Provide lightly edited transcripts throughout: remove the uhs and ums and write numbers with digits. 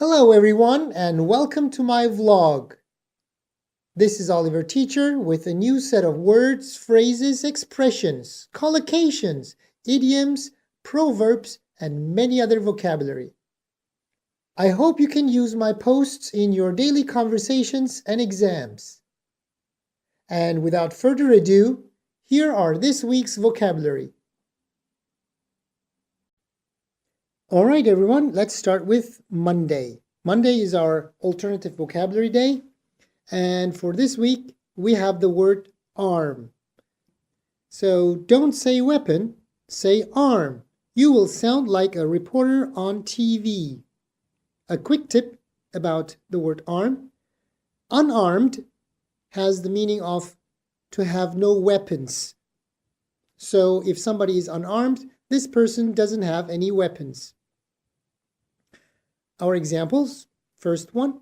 Hello everyone and welcome to my vlog. This is Oliver Teacher with a new set of words, phrases, expressions, collocations, idioms, proverbs, and many other vocabulary. I hope you can use my posts in your daily conversations and exams. And without further ado, here are this week's vocabulary. All right, everyone, let's start with Monday. Monday is our alternative vocabulary day. And for this week, we have the word arm. So don't say weapon, say arm. You will sound like a reporter on TV. A quick tip about the word arm. Unarmed has the meaning of to have no weapons. So if somebody is unarmed, this person doesn't have any weapons. Our examples, first one.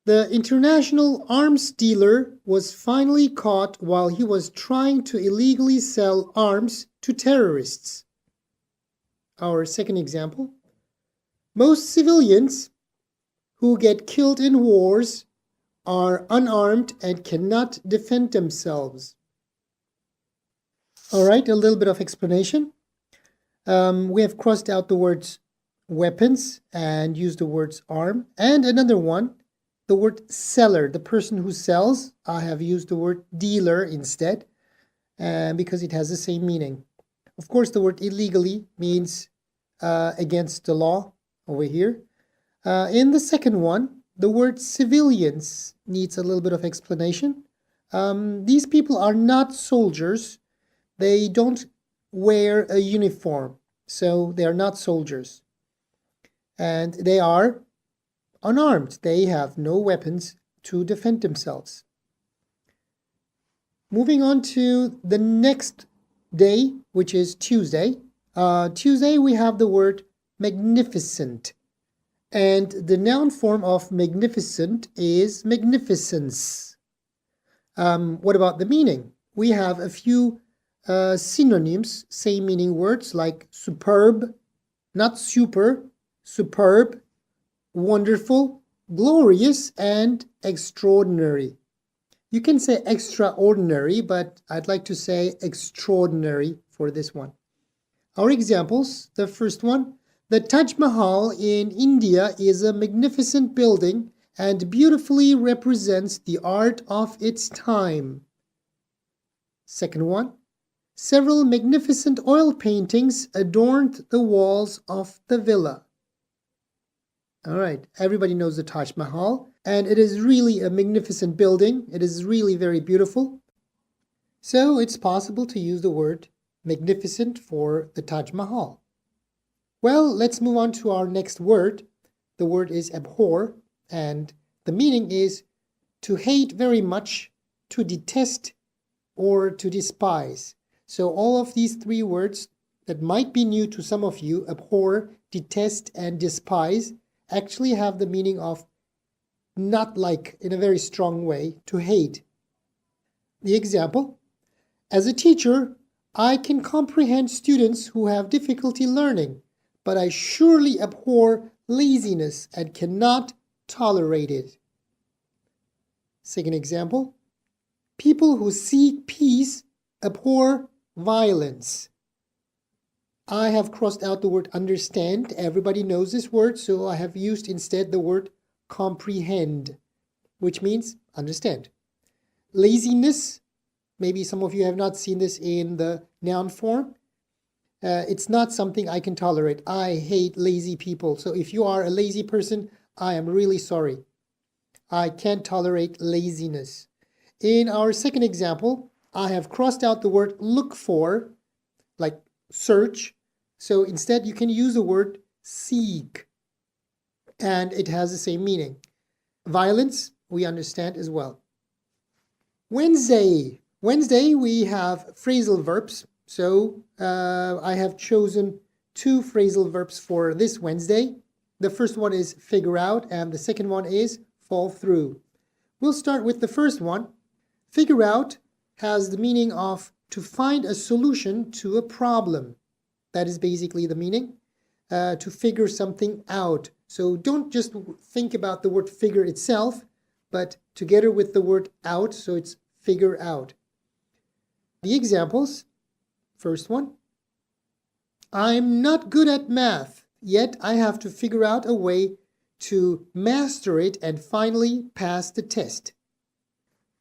The international arms dealer was finally caught while he was trying to illegally sell arms to terrorists. Our second example. Most civilians who get killed in wars are unarmed and cannot defend themselves. All right, a little bit of explanation. We have crossed out the words weapons and used the words arm. And another one, the word seller, the person who sells. I have used the word dealer instead because it has the same meaning. Of course, the word illegally means against the law over here. In the second one, the word civilians needs a little bit of explanation. These people are not soldiers. They don't wear a uniform, so they are not soldiers. And they are unarmed. They have no weapons to defend themselves. Moving on to the next day, which is Tuesday. Tuesday, we have the word magnificent. And the noun form of magnificent is magnificence. What about the meaning? We have a few synonyms, same meaning words like superb, not super, superb, wonderful, glorious, and extraordinary. You can say extraordinary, but I'd like to say extraordinary for this one. Our examples, the first one, the Taj Mahal in India is a magnificent building and beautifully represents the art of its time. Second one, several magnificent oil paintings adorned the walls of the villa. All right, everybody knows the Taj Mahal, and it is really a magnificent building. It is really very beautiful. So it's possible to use the word magnificent for the Taj Mahal. Well, let's move on to our next word. The word is abhor, and the meaning is to hate very much, to detest, or to despise. So all of these three words that might be new to some of you, abhor, detest, and despise, actually have the meaning of not like in a very strong way, to hate. The example, as a teacher, I can comprehend students who have difficulty learning, but I surely abhor laziness and cannot tolerate it. Second example, people who seek peace abhor violence. I have crossed out the word understand. Everybody knows this word, so I have used instead the word comprehend, which means understand. Laziness, maybe some of you have not seen this in the noun form. It's not something I can tolerate. I hate lazy people. So if you are a lazy person, I am really sorry. I can't tolerate laziness. In our second example, I have crossed out the word look for, like search. So instead you can use the word seek, and it has the same meaning. Violence, we understand as well. Wednesday. Wednesday we have phrasal verbs. So I have chosen two phrasal verbs for this Wednesday. The first one is figure out, and the second one is fall through. We'll start with the first one. Figure out has the meaning of to find a solution to a problem. That is basically the meaning. to figure something out. So don't just think about the word figure itself, but together with the word out, so it's figure out. The examples, first one. I'm not good at math, yet I have to figure out a way to master it and finally pass the test.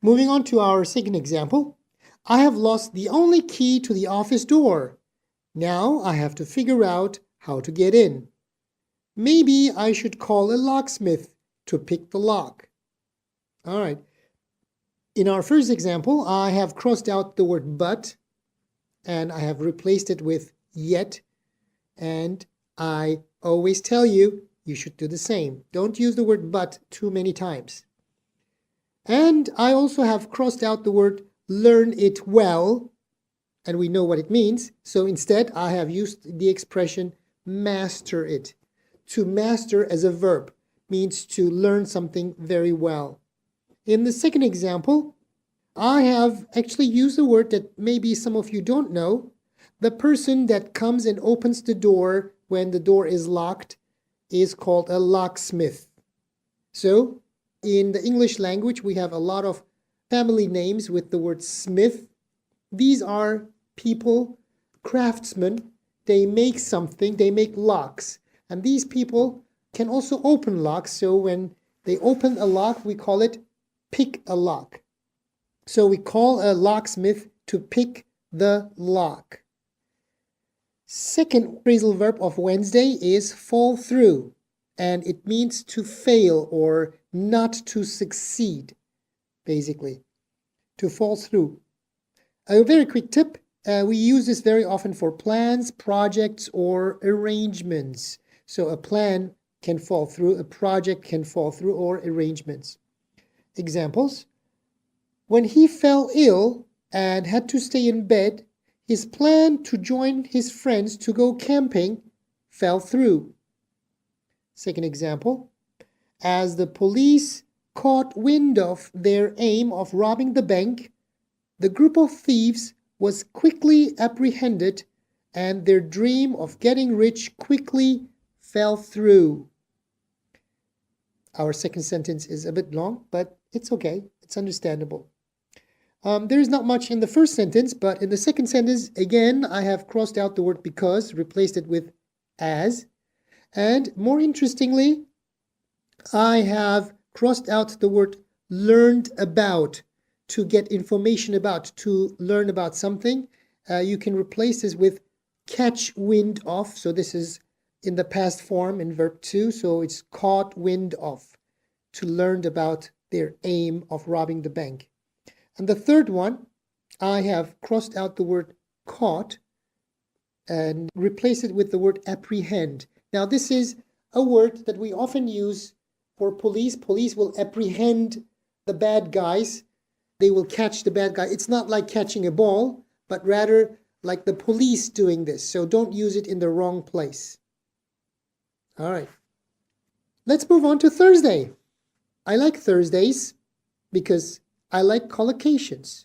Moving on to our second example. I have lost the only key to the office door. Now I have to figure out how to get in. Maybe I should call a locksmith to pick the lock. All right. In our first example, I have crossed out the word but, and I have replaced it with yet. And I always tell you, you should do the same. Don't use the word but too many times. And I also have crossed out the word learn it well, and we know what it means. So instead, I have used the expression master it. To master as a verb means to learn something very well. In the second example, I have actually used a word that maybe some of you don't know. The person that comes and opens the door when the door is locked is called a locksmith. So in the English language, we have a lot of family names with the word smith. These are people, craftsmen. They make something, they make locks. And these people can also open locks. So when they open a lock, we call it pick a lock. So we call a locksmith to pick the lock. Second phrasal verb of Wednesday is fall through. And it means to fail or not to succeed, basically. To fall through. A very quick tip. We use this very often for plans, projects, or arrangements. So a plan can fall through, a project can fall through, or arrangements. Examples. When he fell ill and had to stay in bed, his plan to join his friends to go camping fell through. Second example. As the police caught wind of their aim of robbing the bank, the group of thieves was quickly apprehended and their dream of getting rich quickly fell through. Our second sentence is a bit long, but it's okay. It's understandable. There is not much in the first sentence, but in the second sentence, again, I have crossed out the word because, replaced it with as. And more interestingly, I have crossed out the word learned about, to get information about, to learn about something. You can replace this with catch wind of. So this is in the past form in verb 2. So it's caught wind of, to learn about their aim of robbing the bank. And the third one, I have crossed out the word caught and replaced it with the word apprehend. Now this is a word that we often use for police. Police will apprehend the bad guys. They will catch the bad guy. It's not like catching a ball, but rather like the police doing this. So don't use it in the wrong place. All right. Let's move on to Thursday. I like Thursdays because I like collocations.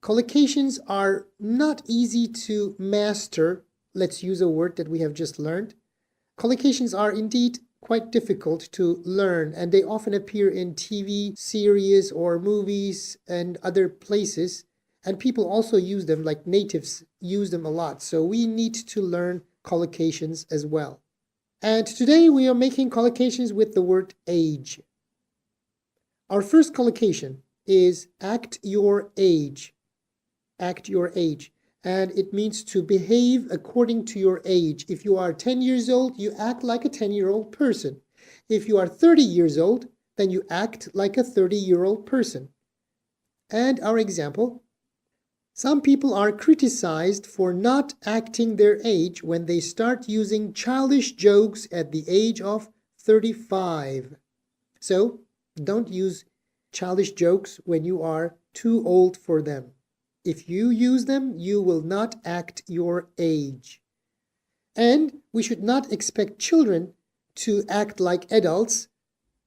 Collocations are not easy to master. Let's use a word that we have just learned. Collocations are indeed quite difficult to learn, and they often appear in TV series or movies and other places. And people also use them, like natives use them a lot. So we need to learn collocations as well. And today we are making collocations with the word age. Our first collocation is act your age. Act your age. And it means to behave according to your age. If you are 10 years old, you act like a 10-year-old person. If you are 30 years old, then you act like a 30-year-old person. And our example, some people are criticized for not acting their age when they start using childish jokes at the age of 35. So, don't use childish jokes when you are too old for them. If you use them, you will not act your age. And we should not expect children to act like adults.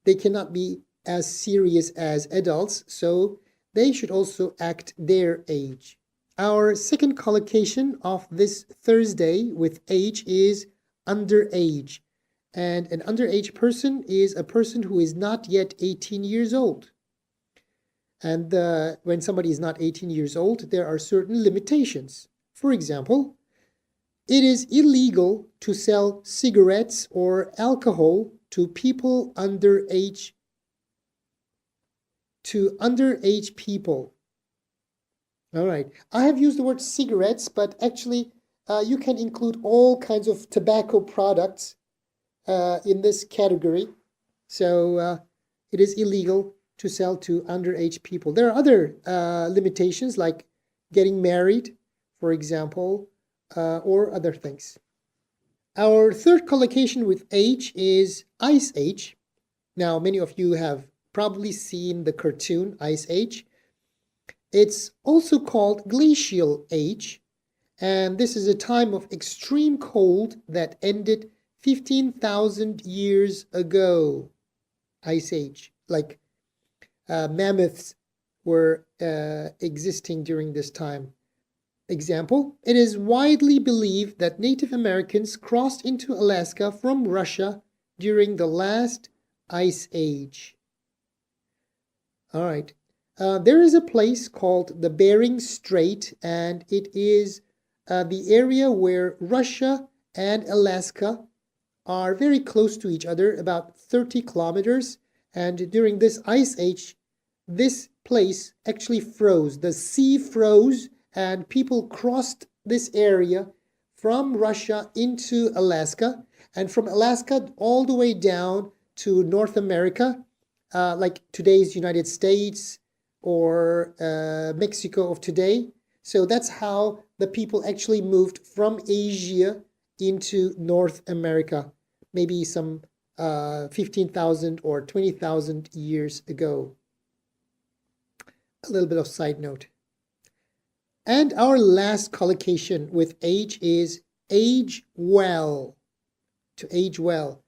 They cannot be as serious as adults, so they should also act their age. Our second collocation of this Thursday with age is underage. And an underage person is a person who is not yet 18 years old. And when somebody is not 18 years old, there are certain limitations. For example, it is illegal to sell cigarettes or alcohol to people underage people. All right. I have used the word cigarettes, but actually you can include all kinds of tobacco products in this category. So it is illegal to sell to underage people. There are other limitations like getting married, for example, or other things. Our third collocation with age is Ice Age. Now, many of you have probably seen the cartoon Ice Age. It's also called Glacial Age, and this is a time of extreme cold that ended 15,000 years ago. Ice Age, like mammoths were existing during this time. Example, it is widely believed that Native Americans crossed into Alaska from Russia during the last Ice Age. All right. There is a place called the Bering Strait, and it is the area where Russia and Alaska are very close to each other, about 30 kilometers. And during this Ice Age, this place actually froze. The sea froze, and people crossed this area from Russia into Alaska, and from Alaska all the way down to North America, like today's United States or Mexico of today. So that's how the people actually moved from Asia into North America, maybe some 15,000 or 20,000 years ago. A little bit of side note. And our last collocation with age is age well, to age well.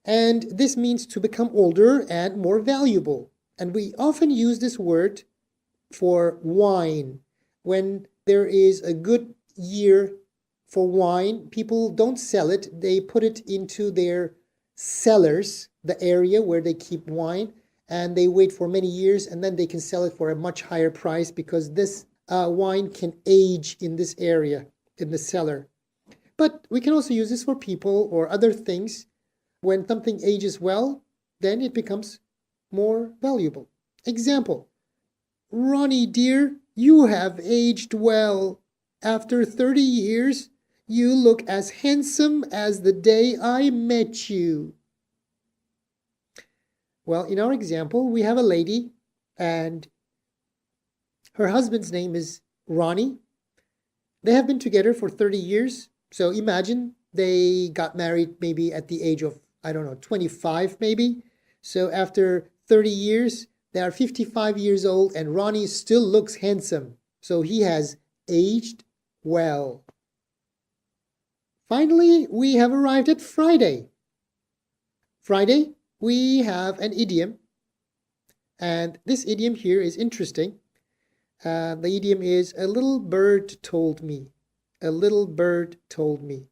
And this means to become older and more valuable. And we often use this word for wine. When there is a good year for wine, people don't sell it. They put it into their cellars, the area where they keep wine, and they wait for many years, and then they can sell it for a much higher price because this wine can age in this area, in the cellar. But we can also use this for people or other things. When something ages well, then it becomes more valuable. Example, Ronnie dear, you have aged well. After 30 years, you look as handsome as the day I met you. Well, in our example, we have a lady and her husband's name is Ronnie. They have been together for 30 years. So imagine they got married maybe at the age of, 25 maybe. So after 30 years, they are 55 years old and Ronnie still looks handsome. So he has aged well. Finally, we have arrived at Friday. Friday, we have an idiom. And this idiom here is interesting. The idiom is, a little bird told me. A little bird told me.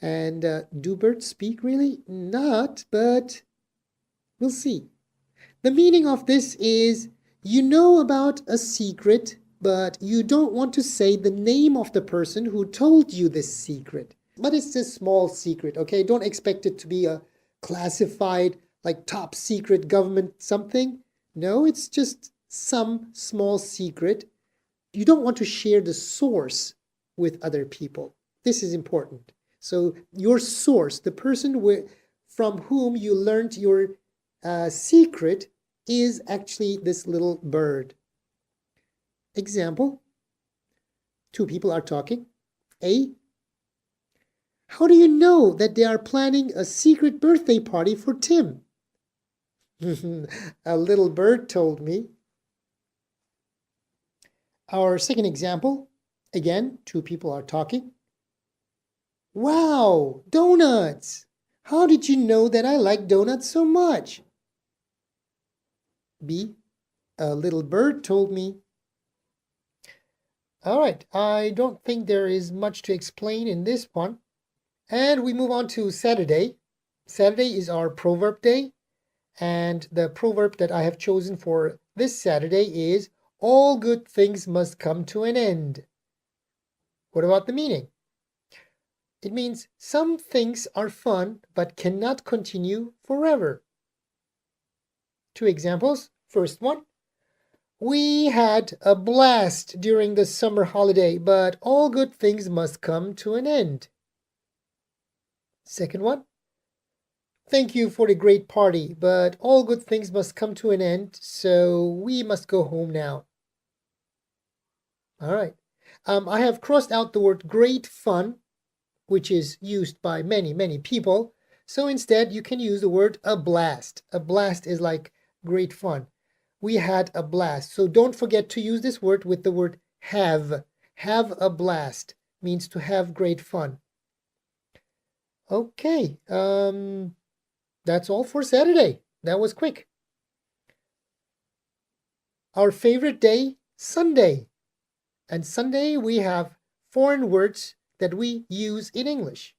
And do birds speak really? Not, but we'll see. The meaning of this is, you know about a secret, but you don't want to say the name of the person who told you this secret. But it's a small secret, okay? Don't expect it to be a classified, like top secret government something. No, it's just some small secret. You don't want to share the source with other people. This is important. So your source, the person from whom you learned your secret, is actually this little bird. Example, two people are talking. A, how do you know that they are planning a secret birthday party for Tim? A little bird told me. Our second example, again, two people are talking. Wow, donuts! How did you know that I like donuts so much? B, a little bird told me. All right, I don't think there is much to explain in this one. And we move on to Saturday. Saturday is our proverb day. And the proverb that I have chosen for this Saturday is, all good things must come to an end. What about the meaning? It means some things are fun but cannot continue forever. Two examples. First one, we had a blast during the summer holiday, but all good things must come to an end. Second one, thank you for the great party, but all good things must come to an end, so we must go home now. All right. I have crossed out the word great fun, which is used by many people. So instead, you can use the word a blast. A blast is like great fun. We had a blast. So don't forget to use this word with the word have. Have a blast means to have great fun. Okay, that's all for Saturday. That was quick. Our favorite day, Sunday. And Sunday we have foreign words that we use in English.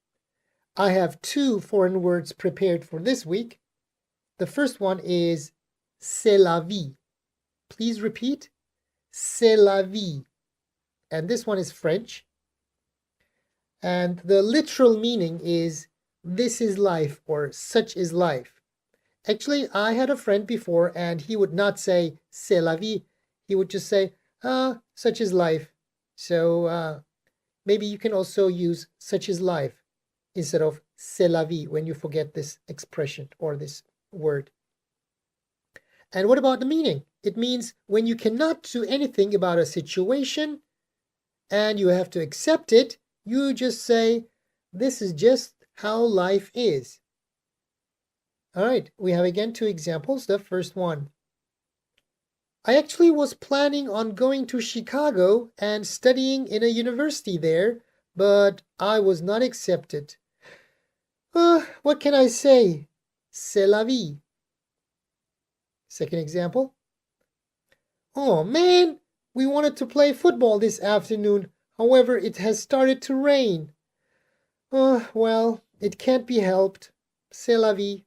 I have two foreign words prepared for this week. The first one is c'est la vie. Please repeat, c'est la vie. And this one is French. And the literal meaning is this is life or such is life. Actually, I had a friend before and he would not say c'est la vie. He would just say, such is life. So maybe you can also use such is life instead of c'est la vie when you forget this expression or this word. And what about the meaning? It means when you cannot do anything about a situation and you have to accept it, you just say, this is just how life is. All right, we have again two examples. The first one. I actually was planning on going to Chicago and studying in a university there, but I was not accepted. What can I say? C'est la vie. Second example. Oh man, we wanted to play football this afternoon. However, it has started to rain. Well, it can't be helped. C'est la vie.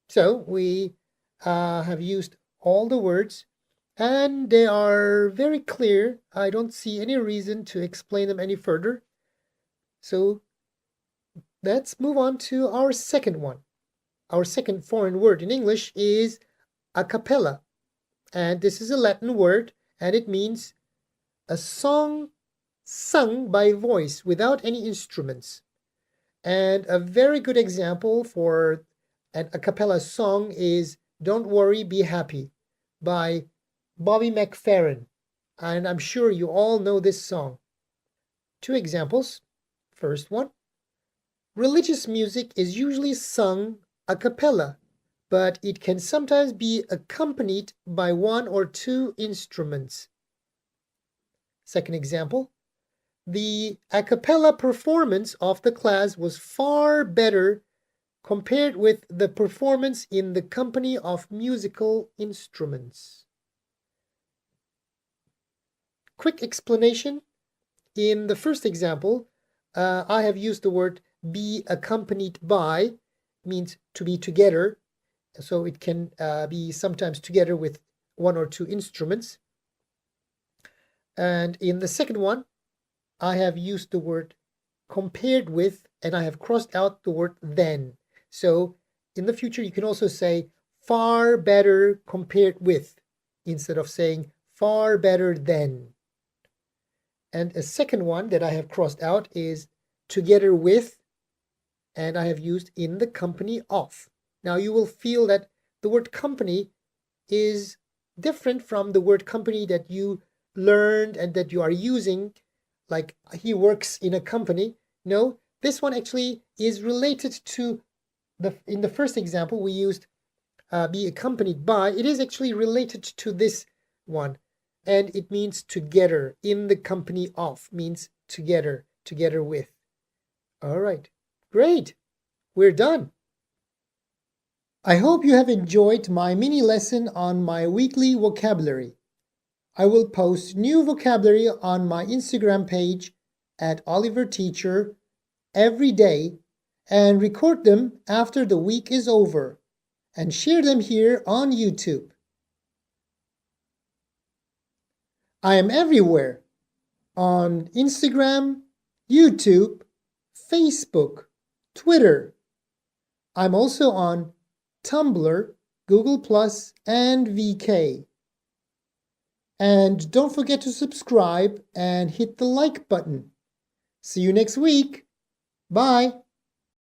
So we have used all the words and they are very clear. I don't see any reason to explain them any further. So let's move on to our second one. Our second foreign word in English is a cappella. And this is a Latin word and it means a song sung by voice without any instruments. And a very good example for an a cappella song is Don't Worry, Be Happy by Bobby McFerrin. And I'm sure you all know this song. Two examples. First one. Religious music is usually sung a cappella, but it can sometimes be accompanied by one or two instruments. Second example. The a cappella performance of the class was far better compared with the performance in the company of musical instruments. Quick explanation. In the first example, I have used the word be accompanied by, means to be together. So it can be sometimes together with one or two instruments. And in the second one, I have used the word compared with, and I have crossed out the word than. So in the future, you can also say far better compared with, instead of saying far better than. And a second one that I have crossed out is together with, and I have used in the company of. Now you will feel that the word company is different from the word company that you learned and that you are using, like he works in a company. No, this one actually is related to in the first example we used be accompanied by. It is actually related to this one, and it means together. In the company of means together, together with. All right, great. We're done. I hope you have enjoyed my mini lesson on my weekly vocabulary. I will post new vocabulary on my Instagram page at Oliver Teacher every day and record them after the week is over and share them here on YouTube. I am everywhere on Instagram, YouTube, Facebook, Twitter. I'm also on Tumblr, Google+, and VK. And don't forget to subscribe and hit the like button. See you next week. Bye.